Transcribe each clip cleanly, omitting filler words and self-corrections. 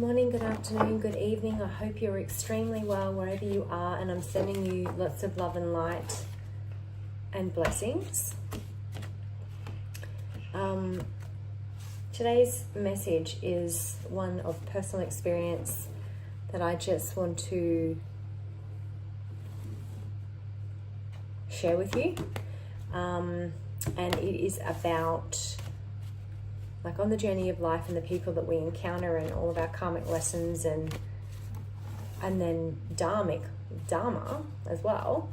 morning, good afternoon, good evening. I hope you're extremely well wherever you are, and I'm sending you lots of love and light and blessings. Today's message is one of personal experience that I just want to share with you. And it is about on the journey of life and the people that we encounter and all of our karmic lessons and then dharma as well.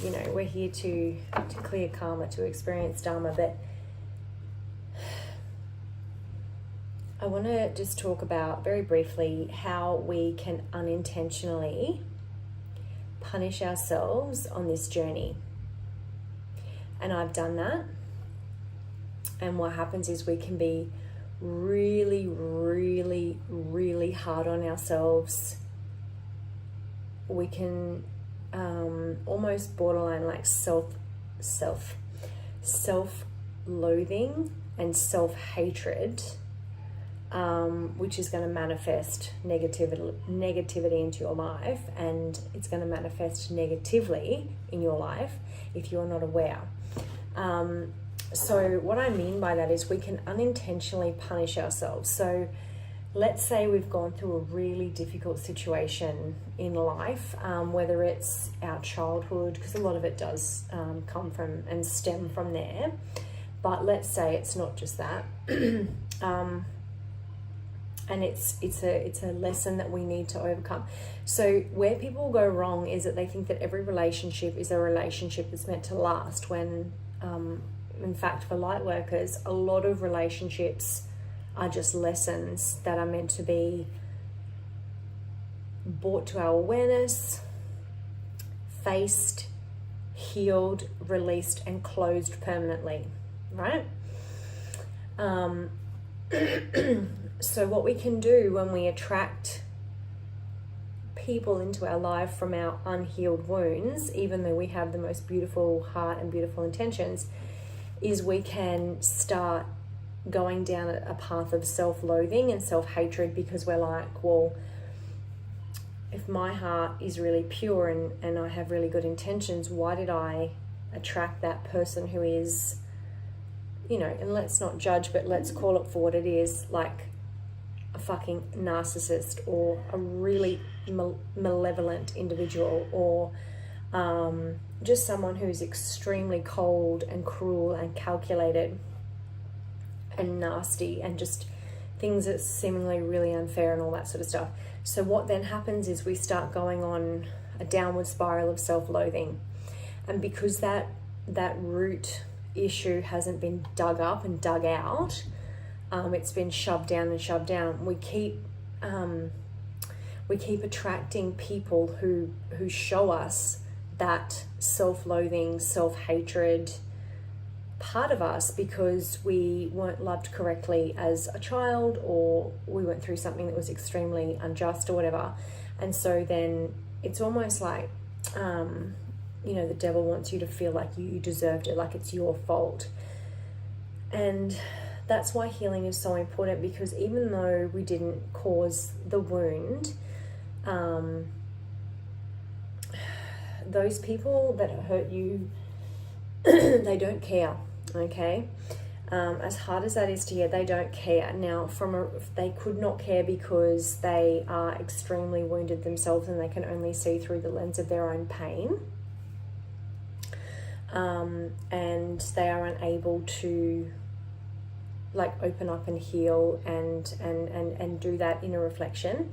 We're here to clear karma, to experience dharma, but I want to just talk about very briefly how we can unintentionally punish ourselves on this journey. And I've done that. And what happens is we can be really, really, really hard on ourselves. We can almost borderline like self-loathing and self-hatred, which is going to manifest negativity into your life, and it's going to manifest negatively in your life if you're not aware. So what I mean by that is we can unintentionally punish ourselves. So let's say we've gone through a really difficult situation in life, whether it's our childhood, because a lot of it does come from and stem from there. But let's say it's not just that. And it's a lesson that we need to overcome. So where people go wrong is that they think that every relationship is a relationship that's meant to last, when in fact for light workers, a lot of relationships are just lessons that are meant to be brought to our awareness, faced, healed, released, and closed permanently, right? So what we can do when we attract people into our life from our unhealed wounds, even though we have the most beautiful heart and beautiful intentions, is we can start going down a path of self-loathing and self-hatred, because we're like, well, if my heart is really pure and I have really good intentions, why did I attract that person who is, and let's not judge, but let's call it for what it is, like a fucking narcissist or a really malevolent individual, or just someone who's extremely cold and cruel and calculated and nasty and just things that's seemingly really unfair and all that sort of stuff. So what then happens is we start going on a downward spiral of self-loathing. And because that root issue hasn't been dug up and dug out, it's been shoved down and shoved down, we keep attracting people who show us that self-loathing, self-hatred part of us, because we weren't loved correctly as a child, or we went through something that was extremely unjust or whatever. And so then it's almost like, the devil wants you to feel like you deserved it, like it's your fault. And that's why healing is so important, because even though we didn't cause the wound, those people that hurt you, they don't care, okay? As hard as that is to hear, they don't care. Now, they could not care because they are extremely wounded themselves and they can only see through the lens of their own pain. And they are unable to open up and heal and do that inner reflection,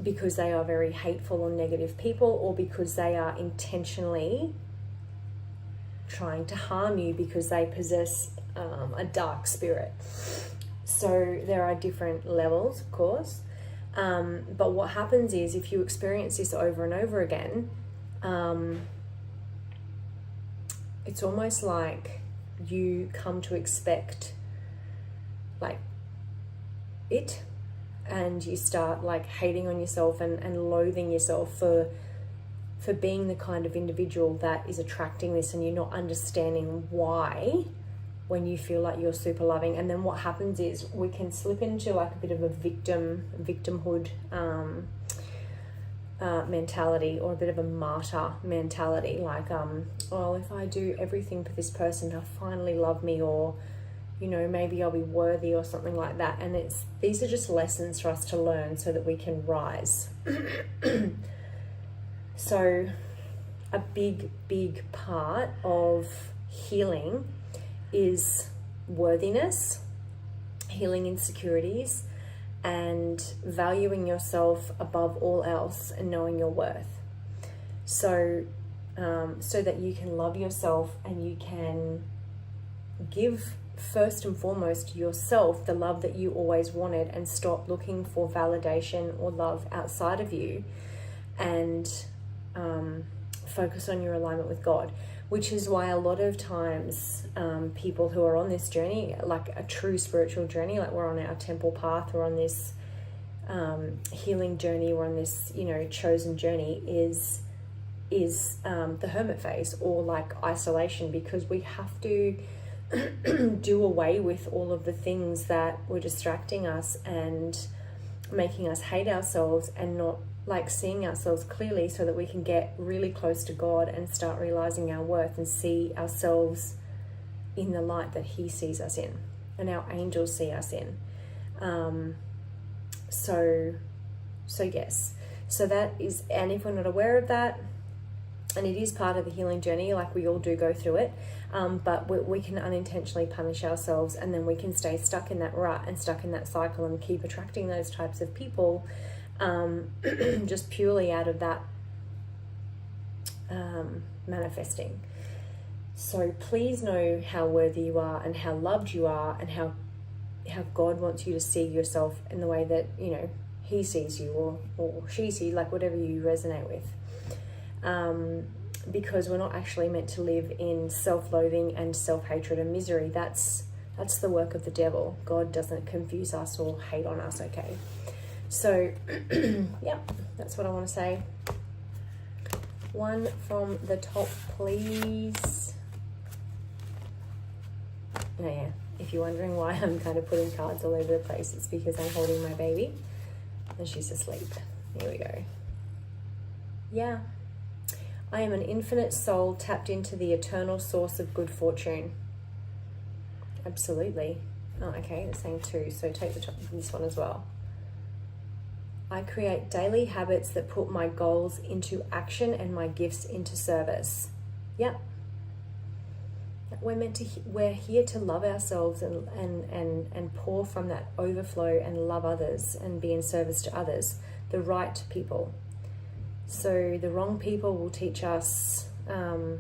because they are very hateful or negative people, or because they are intentionally trying to harm you because they possess a dark spirit. So there are different levels, of course, but what happens is, if you experience this over and over again, it's almost like you come to expect it, and you start hating on yourself and loathing yourself for being the kind of individual that is attracting this, and you're not understanding why when you feel like you're super loving. And then what happens is we can slip into like a bit of a victimhood mentality, or a bit of a martyr mentality, like oh, if I do everything for this person, they'll finally love me, or maybe I'll be worthy, or something like that. And these are just lessons for us to learn so that we can rise. So a big part of healing is worthiness, healing insecurities, and valuing yourself above all else, and knowing your worth. So that you can love yourself, and you can give first and foremost yourself the love that you always wanted, and stop looking for validation or love outside of you, and focus on your alignment with God. Which is why a lot of times people who are on this journey, like a true spiritual journey, like we're on our temple path, we're on this healing journey, we're on this chosen journey, is the hermit phase, or like isolation, because we have to do away with all of the things that were distracting us and making us hate ourselves, and not like seeing ourselves clearly, so that we can get really close to God and start realizing our worth, and see ourselves in the light that He sees us in, and our angels see us in. So yes, so that is, and if we're not aware of that, and it is part of the healing journey, like we all do go through it, but we can unintentionally punish ourselves, and then we can stay stuck in that rut and stuck in that cycle, and keep attracting those types of people, just purely out of that manifesting. So please know how worthy you are, and how loved you are, and how God wants you to see yourself in the way that He sees you, or she sees, like whatever you resonate with. Because we're not actually meant to live in self-loathing and self-hatred and misery. That's the work of the devil. God doesn't confuse us or hate on us, okay? So, yeah, that's what I want to say. One from the top, please. Oh, yeah. If you're wondering why I'm kind of putting cards all over the place, it's because I'm holding my baby and she's asleep. Here we go. Yeah. I am an infinite soul tapped into the eternal source of good fortune. Absolutely. Oh, okay, it's saying 2, so take this one as well. I create daily habits that put my goals into action and my gifts into service. Yep. We're here to love ourselves and pour from that overflow, and love others and be in service to others. The right people. So the wrong people will teach us the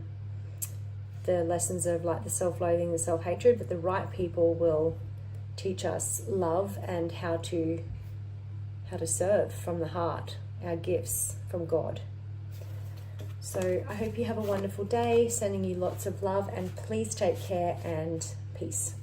lessons of like the self-loathing, the self-hatred, but the right people will teach us love and how to serve from the heart, our gifts from God. So I hope you have a wonderful day, sending you lots of love, and please take care, and peace.